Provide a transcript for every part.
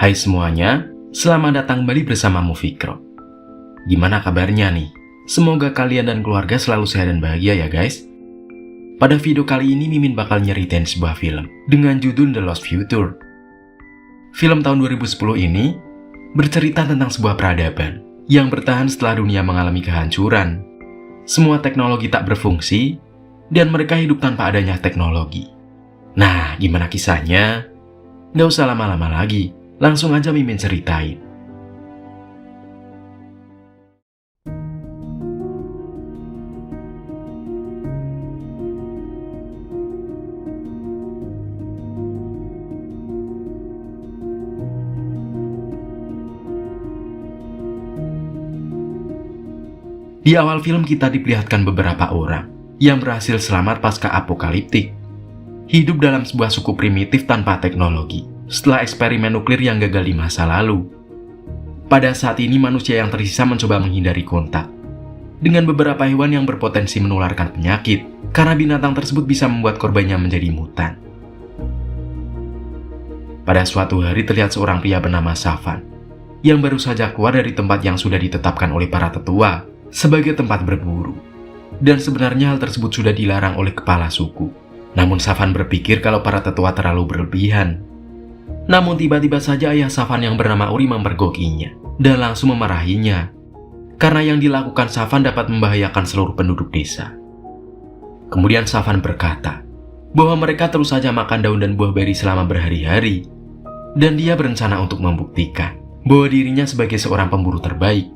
Hai semuanya, selamat datang kembali bersamamu Fikro. Gimana kabarnya nih? Semoga kalian dan keluarga selalu sehat dan bahagia ya guys. Pada video kali ini Mimin bakal nyeritain sebuah film dengan judul The Lost Future. Film tahun 2010 ini bercerita tentang sebuah peradaban yang bertahan setelah dunia mengalami kehancuran. Semua teknologi tak berfungsi dan mereka hidup tanpa adanya teknologi. Nah, gimana kisahnya? Nggak usah lama-lama lagi. Langsung aja Mimin ceritain. Di awal film kita diperlihatkan beberapa orang yang berhasil selamat pasca apokaliptik. Hidup dalam sebuah suku primitif tanpa teknologi setelah eksperimen nuklir yang gagal di masa lalu. Pada saat ini manusia yang tersisa mencoba menghindari kontak dengan beberapa hewan yang berpotensi menularkan penyakit karena binatang tersebut bisa membuat korbannya menjadi mutan. Pada suatu hari terlihat seorang pria bernama Savan yang baru saja keluar dari tempat yang sudah ditetapkan oleh para tetua sebagai tempat berburu. Dan sebenarnya hal tersebut sudah dilarang oleh kepala suku. Namun Savan berpikir kalau para tetua terlalu berlebihan. Namun tiba-tiba saja ayah Savan yang bernama Uri mempergokinya dan langsung memarahinya. Karena yang dilakukan Savan dapat membahayakan seluruh penduduk desa. Kemudian Savan berkata bahwa mereka terus saja makan daun dan buah beri selama berhari-hari. Dan dia berencana untuk membuktikan bahwa dirinya sebagai seorang pemburu terbaik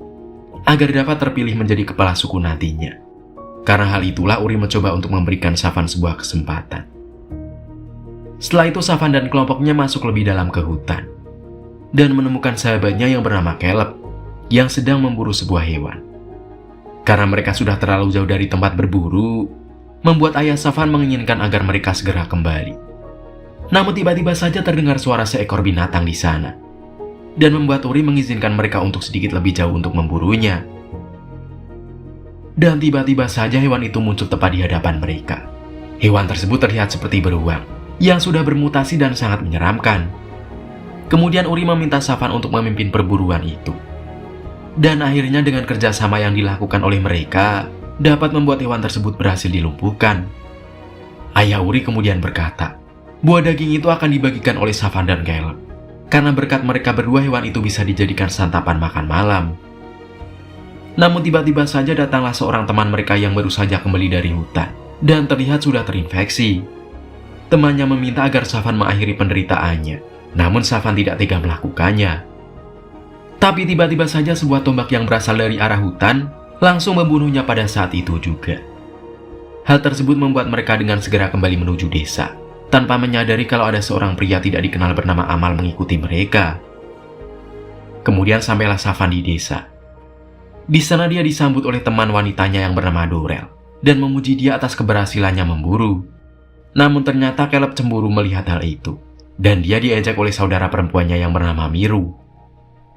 agar dapat terpilih menjadi kepala suku nantinya. Karena hal itulah Uri mencoba untuk memberikan Savan sebuah kesempatan. Setelah itu Savan dan kelompoknya masuk lebih dalam ke hutan dan menemukan sahabatnya yang bernama Caleb yang sedang memburu sebuah hewan. Karena mereka sudah terlalu jauh dari tempat berburu, membuat ayah Savan menginginkan agar mereka segera kembali. Namun tiba-tiba saja terdengar suara seekor binatang di sana dan membuat Uri mengizinkan mereka untuk sedikit lebih jauh untuk memburunya. Dan tiba-tiba saja hewan itu muncul tepat di hadapan mereka. Hewan tersebut terlihat seperti beruang yang sudah bermutasi dan sangat menyeramkan. Kemudian Uri meminta Savan untuk memimpin perburuan itu. Dan akhirnya dengan kerjasama yang dilakukan oleh mereka, dapat membuat hewan tersebut berhasil dilumpuhkan. Ayah Uri kemudian berkata, bahwa daging itu akan dibagikan oleh Savan dan Caleb. Karena berkat mereka berdua hewan itu bisa dijadikan santapan makan malam. Namun tiba-tiba saja datanglah seorang teman mereka yang baru saja kembali dari hutan dan terlihat sudah terinfeksi. Temannya meminta agar Savan mengakhiri penderitaannya, namun Savan tidak tega melakukannya. Tapi tiba-tiba saja sebuah tombak yang berasal dari arah hutan langsung membunuhnya pada saat itu juga. Hal tersebut membuat mereka dengan segera kembali menuju desa, tanpa menyadari kalau ada seorang pria tidak dikenal bernama Amal mengikuti mereka. Kemudian sampailah Savan di desa. Di sana dia disambut oleh teman wanitanya yang bernama Dorel dan memuji dia atas keberhasilannya memburu. Namun ternyata Caleb cemburu melihat hal itu dan dia diejek oleh saudara perempuannya yang bernama Miru.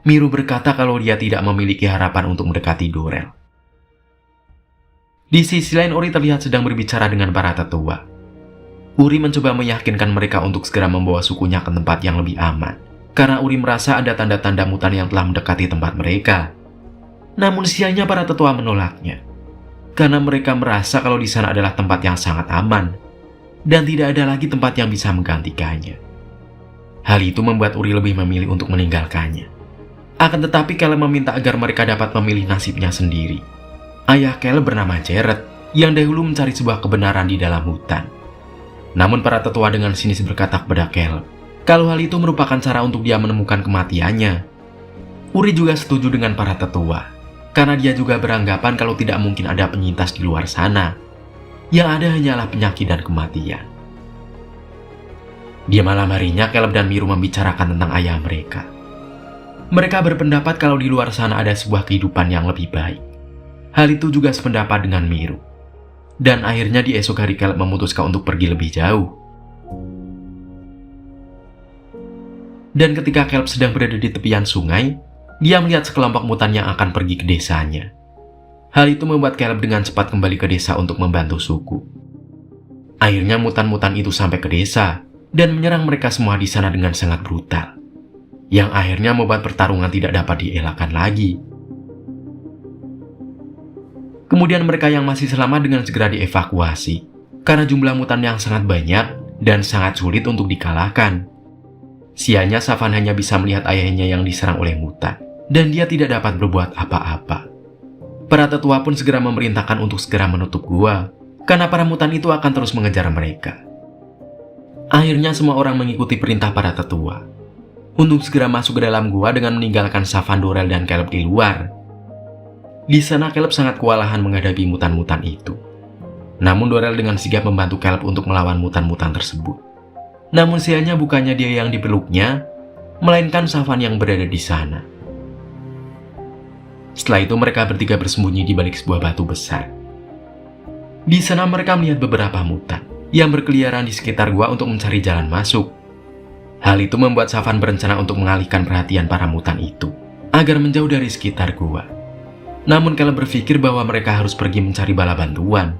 Miru berkata kalau dia tidak memiliki harapan untuk mendekati Dorel. Di sisi lain Uri terlihat sedang berbicara dengan para tetua. Uri mencoba meyakinkan mereka untuk segera membawa sukunya ke tempat yang lebih aman karena Uri merasa ada tanda-tanda mutan yang telah mendekati tempat mereka. Namun sialnya para tetua menolaknya karena mereka merasa kalau di sana adalah tempat yang sangat aman dan tidak ada lagi tempat yang bisa menggantikannya. Hal itu membuat Uri lebih memilih untuk meninggalkannya. Akan tetapi Caleb meminta agar mereka dapat memilih nasibnya sendiri. Ayah Caleb bernama Jared yang dahulu mencari sebuah kebenaran di dalam hutan. Namun para tetua dengan sinis berkata kepada Caleb kalau hal itu merupakan cara untuk dia menemukan kematiannya. Uri juga setuju dengan para tetua karena dia juga beranggapan kalau tidak mungkin ada penyintas di luar sana. Yang ada hanyalah penyakit dan kematian. Di malam harinya Caleb dan Miru membicarakan tentang ayah mereka. Mereka berpendapat kalau di luar sana ada sebuah kehidupan yang lebih baik. Hal itu juga sependapat dengan Miru. Dan akhirnya di esok hari Caleb memutuskan untuk pergi lebih jauh. Dan ketika Caleb sedang berada di tepian sungai, dia melihat sekelompok mutan yang akan pergi ke desanya. Hal itu membuat Caleb dengan cepat kembali ke desa untuk membantu suku. Akhirnya mutan-mutan itu sampai ke desa dan menyerang mereka semua di sana dengan sangat brutal. yang akhirnya membuat pertarungan tidak dapat dielakkan lagi. Kemudian mereka yang masih selamat dengan segera dievakuasi, karena jumlah mutan yang sangat banyak dan sangat sulit untuk dikalahkan. Sialnya Savan hanya bisa melihat ayahnya yang diserang oleh mutan, dan dia tidak dapat berbuat apa-apa. Para tetua pun segera memerintahkan untuk segera menutup gua, karena para mutan itu akan terus mengejar mereka. Akhirnya semua orang mengikuti perintah para tetua untuk segera masuk ke dalam gua dengan meninggalkan Savan, Dorel, dan Caleb di luar. Di sana Caleb sangat kewalahan menghadapi mutan-mutan itu. Namun Dorel dengan sigap membantu Caleb untuk melawan mutan-mutan tersebut. Namun sialnya bukannya dia yang dipeluknya, melainkan Savan yang berada di sana. Setelah itu mereka bertiga bersembunyi di balik sebuah batu besar. Di sana mereka melihat beberapa mutan yang berkeliaran di sekitar gua untuk mencari jalan masuk. Hal itu membuat Savan berencana untuk mengalihkan perhatian para mutan itu agar menjauh dari sekitar gua. Namun Caleb berpikir bahwa mereka harus pergi mencari bala bantuan.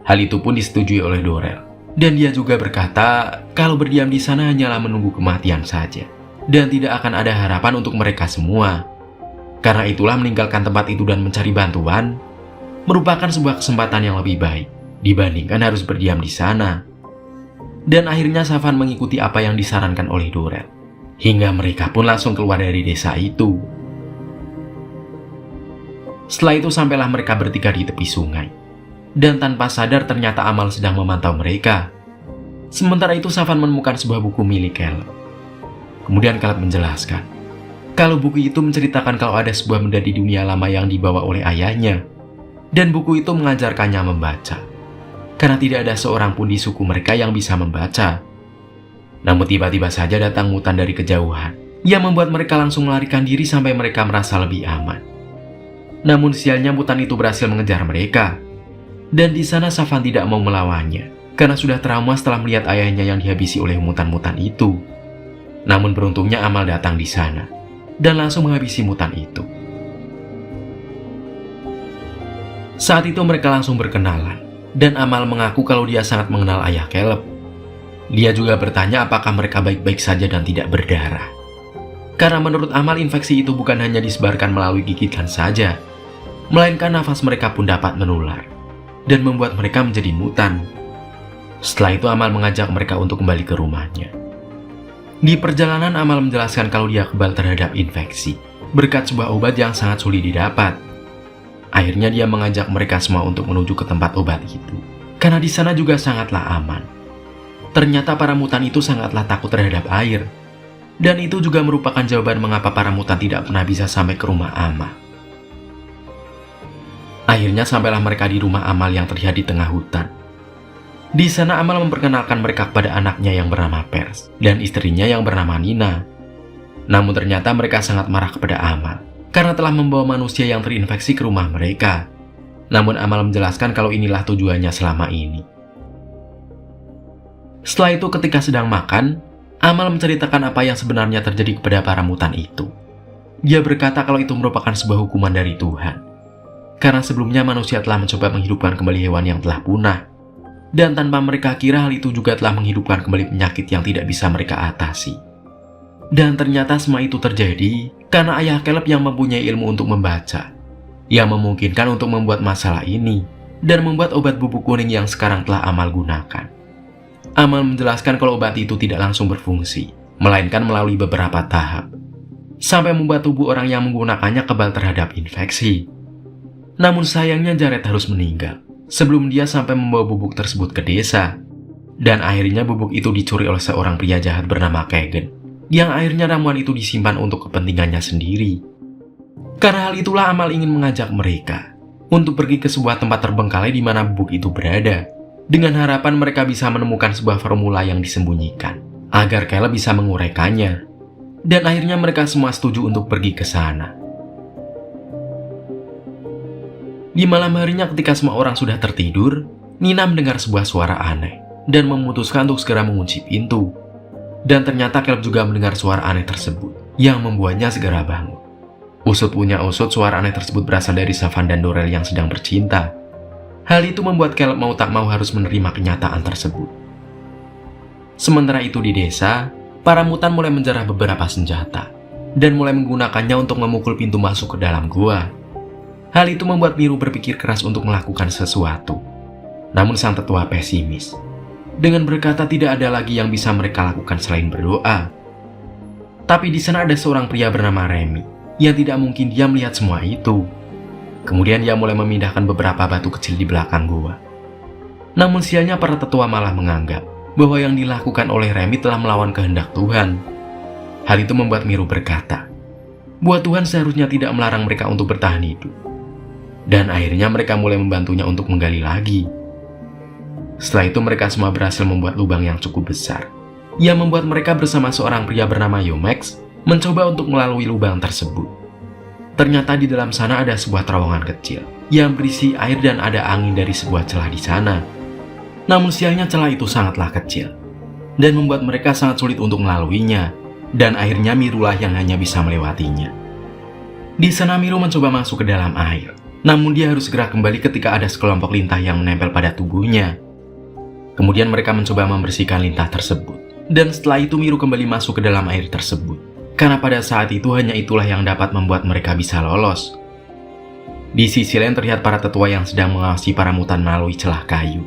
Hal itu pun disetujui oleh Dorel, dan dia juga berkata kalau berdiam di sana hanyalah menunggu kematian saja, dan tidak akan ada harapan untuk mereka semua. Karena itulah meninggalkan tempat itu dan mencari bantuan merupakan sebuah kesempatan yang lebih baik dibandingkan harus berdiam di sana. Dan akhirnya Savan mengikuti apa yang disarankan oleh Dorel, hingga mereka pun langsung keluar dari desa itu. Setelah itu sampailah mereka bertiga di tepi sungai, dan tanpa sadar ternyata Amal sedang memantau mereka. Sementara itu Savan menemukan sebuah buku milik Caleb. Kemudian Caleb menjelaskan kalau buku itu menceritakan kalau ada sebuah benda di dunia lama yang dibawa oleh ayahnya, dan buku itu mengajarkannya membaca, karena tidak ada seorang pun di suku mereka yang bisa membaca. Namun tiba-tiba saja datang mutan dari kejauhan yang membuat mereka langsung melarikan diri sampai mereka merasa lebih aman. Namun sialnya mutan itu berhasil mengejar mereka, dan di sana Savan tidak mau melawannya karena sudah trauma setelah melihat ayahnya yang dihabisi oleh mutan-mutan itu. Namun beruntungnya Amal datang di sana dan langsung menghabisi mutan itu. Saat itu mereka langsung berkenalan, dan Amal mengaku kalau dia sangat mengenal ayah Caleb. Dia juga bertanya apakah mereka baik-baik saja dan tidak berdarah. Karena menurut Amal infeksi itu bukan hanya disebarkan melalui gigitan saja, melainkan nafas mereka pun dapat menular dan membuat mereka menjadi mutan. Setelah itu Amal mengajak mereka untuk kembali ke rumahnya. Di perjalanan Amal menjelaskan kalau dia kebal terhadap infeksi berkat sebuah obat yang sangat sulit didapat. Akhirnya dia mengajak mereka semua untuk menuju ke tempat obat itu, karena di sana juga sangatlah aman. Ternyata para mutan itu sangatlah takut terhadap air, dan itu juga merupakan jawaban mengapa para mutan tidak pernah bisa sampai ke rumah Amal. Akhirnya sampailah mereka di rumah Amal yang terlihat di tengah hutan. Di sana Amal memperkenalkan mereka kepada anaknya yang bernama Pers dan istrinya yang bernama Nina. Namun ternyata mereka sangat marah kepada Amal karena telah membawa manusia yang terinfeksi ke rumah mereka. Namun Amal menjelaskan kalau inilah tujuannya selama ini. Setelah itu ketika sedang makan, Amal menceritakan apa yang sebenarnya terjadi kepada para mutan itu. Dia berkata kalau itu merupakan sebuah hukuman dari Tuhan, karena sebelumnya manusia telah mencoba menghidupkan kembali hewan yang telah punah, dan tanpa mereka kira hal itu juga telah menghidupkan kembali penyakit yang tidak bisa mereka atasi. Dan ternyata semua itu terjadi karena ayah Caleb yang mempunyai ilmu untuk membaca, yang memungkinkan untuk membuat masalah ini dan membuat obat bubuk kuning yang sekarang telah Amal gunakan. Amal menjelaskan kalau obat itu tidak langsung berfungsi, melainkan melalui beberapa tahap, sampai membuat tubuh orang yang menggunakannya kebal terhadap infeksi. Namun sayangnya Jared harus meninggal sebelum dia sampai membawa bubuk tersebut ke desa. Dan akhirnya bubuk itu dicuri oleh seorang pria jahat bernama Kagan, yang akhirnya ramuan itu disimpan untuk kepentingannya sendiri. Karena hal itulah Amal ingin mengajak mereka untuk pergi ke sebuah tempat terbengkalai di mana bubuk itu berada, dengan harapan mereka bisa menemukan sebuah formula yang disembunyikan agar Caleb bisa menguraikannya. Dan akhirnya mereka semua setuju untuk pergi ke sana. Di malam harinya ketika semua orang sudah tertidur, Nina mendengar sebuah suara aneh dan memutuskan untuk segera mengunci pintu. Dan ternyata Caleb juga mendengar suara aneh tersebut yang membuatnya segera bangun. Usut punya usut, suara aneh tersebut berasal dari Savan dan Dorel yang sedang bercinta. Hal itu membuat Caleb mau tak mau harus menerima kenyataan tersebut. Sementara itu di desa, para mutan mulai menjarah beberapa senjata dan mulai menggunakannya untuk memukul pintu masuk ke dalam gua. Hal itu membuat Miru berpikir keras untuk melakukan sesuatu. Namun sang tetua pesimis dengan berkata tidak ada lagi yang bisa mereka lakukan selain berdoa. Tapi di sana ada seorang pria bernama Remy yang tidak mungkin dia melihat semua itu. Kemudian dia mulai memindahkan beberapa batu kecil di belakang gua. Namun sialnya para tetua malah menganggap bahwa yang dilakukan oleh Remy telah melawan kehendak Tuhan. Hal itu membuat Miru berkata, bahwa Tuhan seharusnya tidak melarang mereka untuk bertahan hidup. Dan akhirnya mereka mulai membantunya untuk menggali lagi. Setelah itu mereka semua berhasil membuat lubang yang cukup besar, yang membuat mereka bersama seorang pria bernama Yomex mencoba untuk melalui lubang tersebut. Ternyata di dalam sana ada sebuah terowongan kecil yang berisi air dan ada angin dari sebuah celah di sana. Namun sialnya celah itu sangatlah kecil dan membuat mereka sangat sulit untuk melaluinya, dan akhirnya Mirulah yang hanya bisa melewatinya. Di sana Miru mencoba masuk ke dalam air, namun dia harus segera kembali ketika ada sekelompok lintah yang menempel pada tubuhnya. Kemudian mereka mencoba membersihkan lintah tersebut, dan setelah itu Miru kembali masuk ke dalam air tersebut, karena pada saat itu hanya itulah yang dapat membuat mereka bisa lolos. Di sisi lain terlihat para tetua yang sedang mengawasi para mutan melalui celah kayu.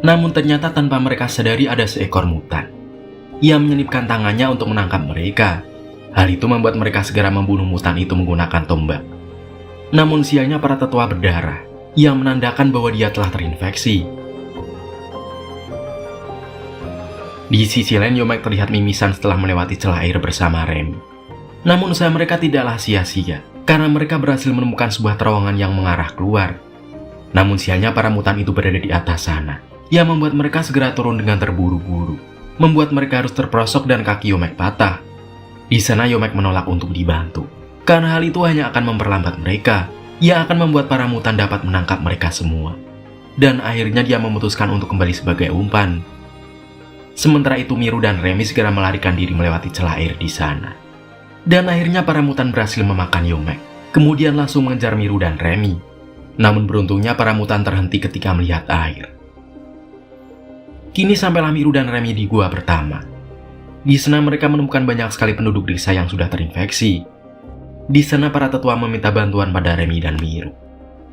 Namun ternyata tanpa mereka sadari ada seekor mutan. Ia menyelipkan tangannya untuk menangkap mereka. Hal itu membuat mereka segera membunuh mutan itu menggunakan tombak. Namun sialnya para tetua berdarah, yang menandakan bahwa dia telah terinfeksi. Di sisi lain Yomek terlihat mimisan setelah melewati celah air bersama Remy. Namun usaha mereka tidaklah sia-sia, karena mereka berhasil menemukan sebuah terowongan yang mengarah keluar. Namun sialnya para mutan itu berada di atas sana, yang membuat mereka segera turun dengan terburu-buru, membuat mereka harus terperosok dan kaki Yomek patah. Di sana Yomek menolak untuk dibantu, karena hal itu hanya akan memperlambat mereka, yang akan membuat para mutan dapat menangkap mereka semua. Dan akhirnya dia memutuskan untuk kembali sebagai umpan. Sementara itu Miru dan Remy segera melarikan diri melewati celah air di sana. Dan akhirnya para mutan berhasil memakan Yomek, kemudian langsung mengejar Miru dan Remy. Namun beruntungnya para mutan terhenti ketika melihat air. Kini sampailah Miru dan Remy di gua pertama. Di sana mereka menemukan banyak sekali penduduk desa yang sudah terinfeksi. Di sana para tetua meminta bantuan pada Remy dan Miru.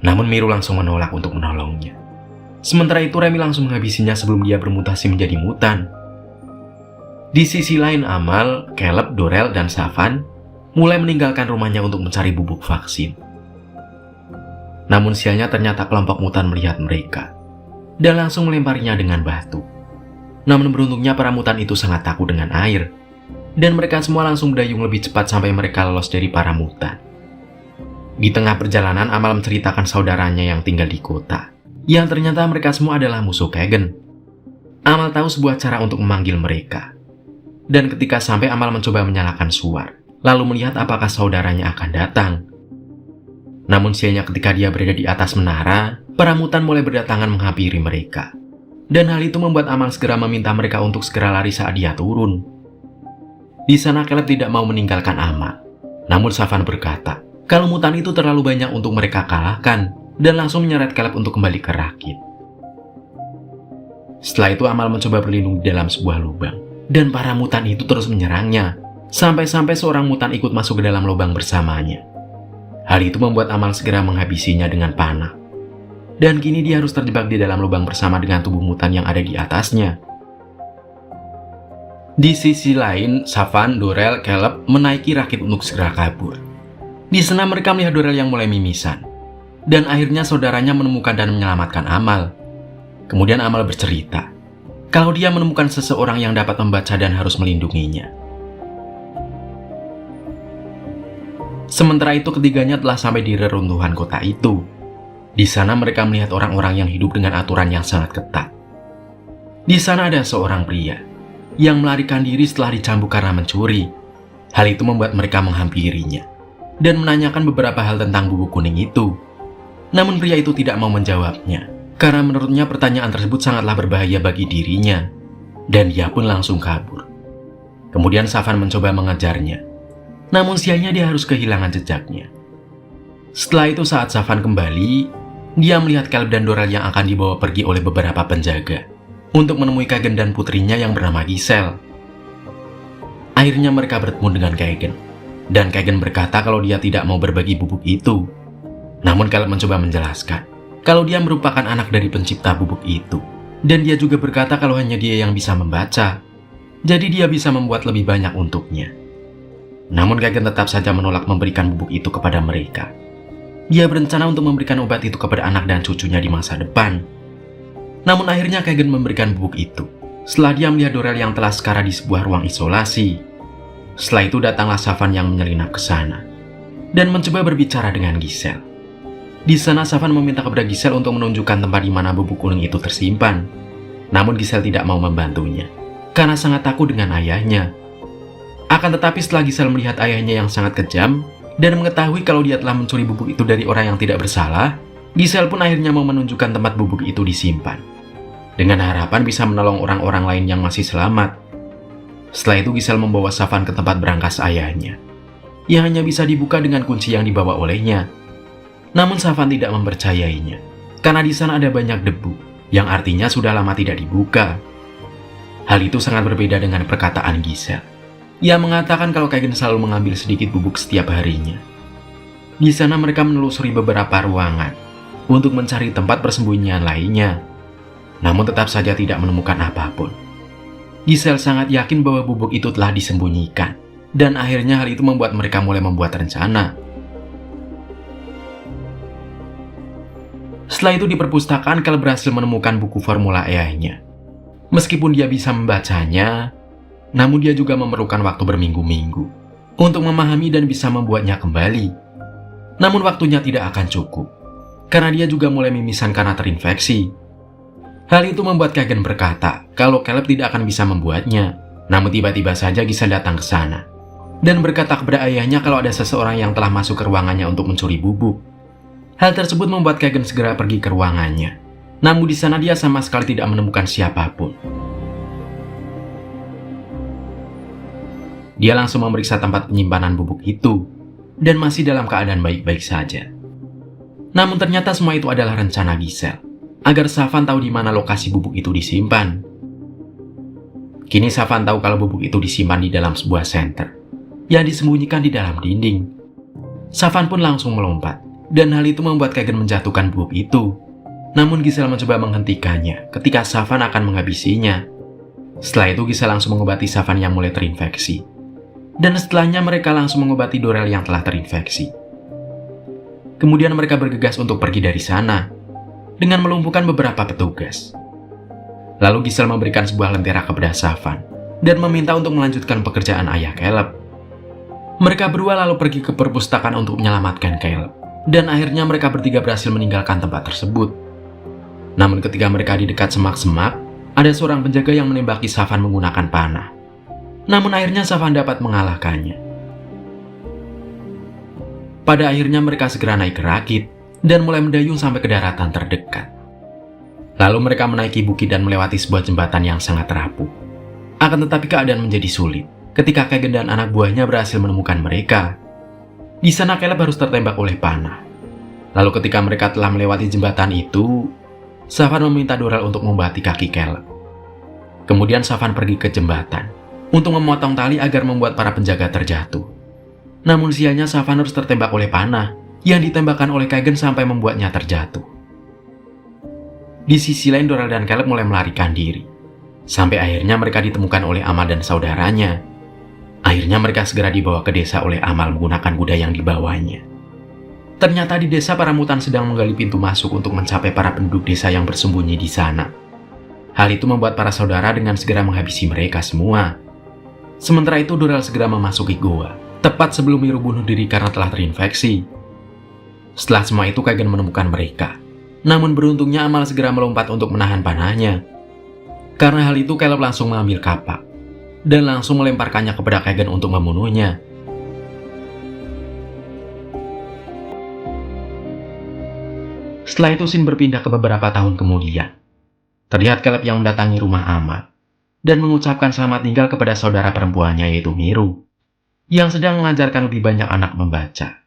Namun Miru langsung menolak untuk menolongnya. Sementara itu Remy langsung menghabisinya sebelum dia bermutasi menjadi mutan. Di sisi lain Amal, Caleb, Dorel, dan Savan mulai meninggalkan rumahnya untuk mencari bubuk vaksin. Namun sialnya ternyata kelompok mutan melihat mereka dan langsung melemparinya dengan batu. Namun beruntungnya para mutan itu sangat takut dengan air, dan mereka semua langsung berdayung lebih cepat sampai mereka lolos dari para mutan. Di tengah perjalanan Amal menceritakan saudaranya yang tinggal di kota, yang ternyata mereka semua adalah musuh Kagen. Amal tahu sebuah cara untuk memanggil mereka. Dan ketika sampai Amal mencoba menyalakan suar, lalu melihat apakah saudaranya akan datang. Namun sialnya ketika dia berada di atas menara, para mutan mulai berdatangan menghampiri mereka. Dan hal itu membuat Amal segera meminta mereka untuk segera lari saat dia turun. Di sana Caleb tidak mau meninggalkan Amal. Namun Savan berkata, kalau mutan itu terlalu banyak untuk mereka kalahkan, dan langsung menyeret Caleb untuk kembali ke rakit. Setelah itu Amal mencoba berlindung di dalam sebuah lubang, dan para mutan itu terus menyerangnya, sampai-sampai seorang mutan ikut masuk ke dalam lubang bersamanya. Hal itu membuat Amal segera menghabisinya dengan panah. Dan kini dia harus terjebak di dalam lubang bersama dengan tubuh mutan yang ada di atasnya. Di sisi lain, Savan, Dorel, Caleb menaiki rakit untuk segera kabur. Di sana mereka melihat Dorel yang mulai mimisan. Dan akhirnya saudaranya menemukan dan menyelamatkan Amal. Kemudian Amal bercerita kalau dia menemukan seseorang yang dapat membaca dan harus melindunginya. Sementara itu ketiganya telah sampai di reruntuhan kota itu. Di sana mereka melihat orang-orang yang hidup dengan aturan yang sangat ketat. Di sana ada seorang pria yang melarikan diri setelah dicambuk karena mencuri. Hal itu membuat mereka menghampirinya dan menanyakan beberapa hal tentang buku kuning itu. Namun pria itu tidak mau menjawabnya, karena menurutnya pertanyaan tersebut sangatlah berbahaya bagi dirinya, dan dia pun langsung kabur. Kemudian Savan mencoba mengejarnya, namun sialnya dia harus kehilangan jejaknya. Setelah itu saat Savan kembali, dia melihat Caleb dan Dorel yang akan dibawa pergi oleh beberapa penjaga, untuk menemui Kagen dan putrinya yang bernama Giselle. Akhirnya mereka bertemu dengan Kagen. Dan Kagen berkata kalau dia tidak mau berbagi bubuk itu. Namun Caleb mencoba menjelaskan kalau dia merupakan anak dari pencipta bubuk itu. Dan dia juga berkata kalau hanya dia yang bisa membaca. Jadi dia bisa membuat lebih banyak untuknya. Namun Kagen tetap saja menolak memberikan bubuk itu kepada mereka. Dia berencana untuk memberikan obat itu kepada anak dan cucunya di masa depan. Namun akhirnya Kagen memberikan bubuk itu setelah dia melihat Dorel yang telah sekarat di sebuah ruang isolasi. Setelah itu datanglah Savan yang menyelinap ke sana dan mencoba berbicara dengan Giselle. Di sana Savan meminta kepada Giselle untuk menunjukkan tempat di mana bubuk kuning itu tersimpan. Namun Giselle tidak mau membantunya karena sangat takut dengan ayahnya. Akan tetapi setelah Giselle melihat ayahnya yang sangat kejam dan mengetahui kalau dia telah mencuri bubuk itu dari orang yang tidak bersalah, Giselle pun akhirnya mau menunjukkan tempat bubuk itu disimpan dengan harapan bisa menolong orang-orang lain yang masih selamat. Setelah itu Giselle membawa Savan ke tempat berangkas ayahnya yang hanya bisa dibuka dengan kunci yang dibawa olehnya. Namun Savan tidak mempercayainya karena di sana ada banyak debu yang artinya sudah lama tidak dibuka. Hal itu sangat berbeda dengan perkataan Giselle. Ia mengatakan kalau Kagen selalu mengambil sedikit bubuk setiap harinya. Di sana mereka menelusuri beberapa ruangan untuk mencari tempat persembunyian lainnya. Namun tetap saja tidak menemukan apapun. Giselle sangat yakin bahwa bubuk itu telah disembunyikan. Dan akhirnya hal itu membuat mereka mulai membuat rencana. Setelah itu di perpustakaan Caleb berhasil menemukan buku formula ayahnya. Meskipun dia bisa membacanya, namun dia juga memerlukan waktu berminggu-minggu untuk memahami dan bisa membuatnya kembali. Namun waktunya tidak akan cukup, karena dia juga mulai mimisan karena terinfeksi. Hal itu membuat Kagen berkata kalau Caleb tidak akan bisa membuatnya. Namun tiba-tiba saja Giselle datang ke sana dan berkata kepada ayahnya kalau ada seseorang yang telah masuk ke ruangannya untuk mencuri bubuk. Hal tersebut membuat Kagen segera pergi ke ruangannya. Namun di sana dia sama sekali tidak menemukan siapapun. Dia langsung memeriksa tempat penyimpanan bubuk itu dan masih dalam keadaan baik-baik saja. Namun ternyata semua itu adalah rencana Giselle agar Savan tahu di mana lokasi bubuk itu disimpan. Kini Savan tahu kalau bubuk itu disimpan di dalam sebuah senter yang disembunyikan di dalam dinding. Savan pun langsung melompat dan hal itu membuat Kagen menjatuhkan bubuk itu. Namun Giselle mencoba menghentikannya ketika Savan akan menghabisinya. Setelah itu Giselle langsung mengobati Savan yang mulai terinfeksi. Dan setelahnya mereka langsung mengobati Dorel yang telah terinfeksi. Kemudian mereka bergegas untuk pergi dari sana dengan melumpuhkan beberapa petugas. Lalu Giselle memberikan sebuah lentera kepada Savan dan meminta untuk melanjutkan pekerjaan ayah Caleb. Mereka berdua lalu pergi ke perpustakaan untuk menyelamatkan Caleb. Dan akhirnya mereka bertiga berhasil meninggalkan tempat tersebut. Namun ketika mereka di dekat semak-semak, ada seorang penjaga yang menembaki Savan menggunakan panah. Namun akhirnya Savan dapat mengalahkannya. Pada akhirnya mereka segera naik ke rakit dan mulai mendayung sampai ke daratan terdekat. Lalu mereka menaiki bukit dan melewati sebuah jembatan yang sangat rapuh. Akan tetapi keadaan menjadi sulit ketika Kagen dan anak buahnya berhasil menemukan mereka. Di sana Caleb harus tertembak oleh panah. Lalu ketika mereka telah melewati jembatan itu, Savan meminta Dorel untuk membati kaki Caleb. Kemudian Savan pergi ke jembatan untuk memotong tali agar membuat para penjaga terjatuh. Namun sialnya Savan harus tertembak oleh panah yang ditembakkan oleh Kagen sampai membuatnya terjatuh. Di sisi lain Dorel dan Caleb mulai melarikan diri. Sampai akhirnya mereka ditemukan oleh Amal dan saudaranya. Akhirnya mereka segera dibawa ke desa oleh Amal menggunakan kuda yang dibawanya. Ternyata di desa para mutan sedang menggali pintu masuk untuk mencapai para penduduk desa yang bersembunyi di sana. Hal itu membuat para saudara dengan segera menghabisi mereka semua. Sementara itu Dorel segera memasuki goa, tepat sebelum Miru bunuh diri karena telah terinfeksi. Setelah semua itu Kagen menemukan mereka. Namun beruntungnya Amal segera melompat untuk menahan panahnya. Karena hal itu Caleb langsung mengambil kapak dan langsung melemparkannya kepada Kagen untuk membunuhnya. Setelah itu scene berpindah ke beberapa tahun kemudian. Terlihat Caleb yang mendatangi rumah Amal dan mengucapkan selamat tinggal kepada saudara perempuannya yaitu Miru, yang sedang mengajarkan lebih banyak anak membaca.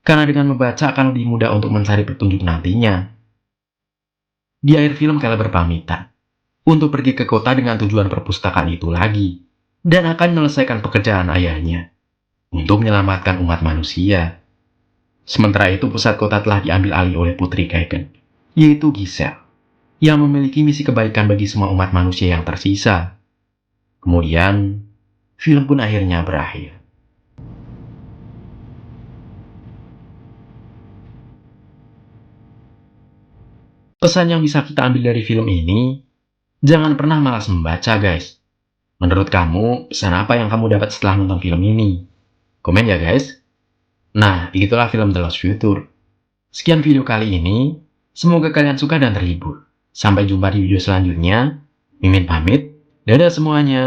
Karena dengan membaca akan lebih mudah untuk mencari petunjuk nantinya. Di akhir film Caleb berpamitan untuk pergi ke kota dengan tujuan perpustakaan itu lagi. dan akan menyelesaikan pekerjaan ayahnya untuk menyelamatkan umat manusia. Sementara itu pusat kota telah diambil alih oleh Putri Kaken, yaitu Giselle, yang memiliki misi kebaikan bagi semua umat manusia yang tersisa. Kemudian, film pun akhirnya berakhir. Pesan yang bisa kita ambil dari film ini, jangan pernah malas membaca guys. Menurut kamu, pesan apa yang kamu dapat setelah nonton film ini? Komen ya guys. Nah, begitulah film The Lost Future. Sekian video kali ini, semoga kalian suka dan terhibur. Sampai jumpa di video selanjutnya. Mimin pamit, dadah semuanya.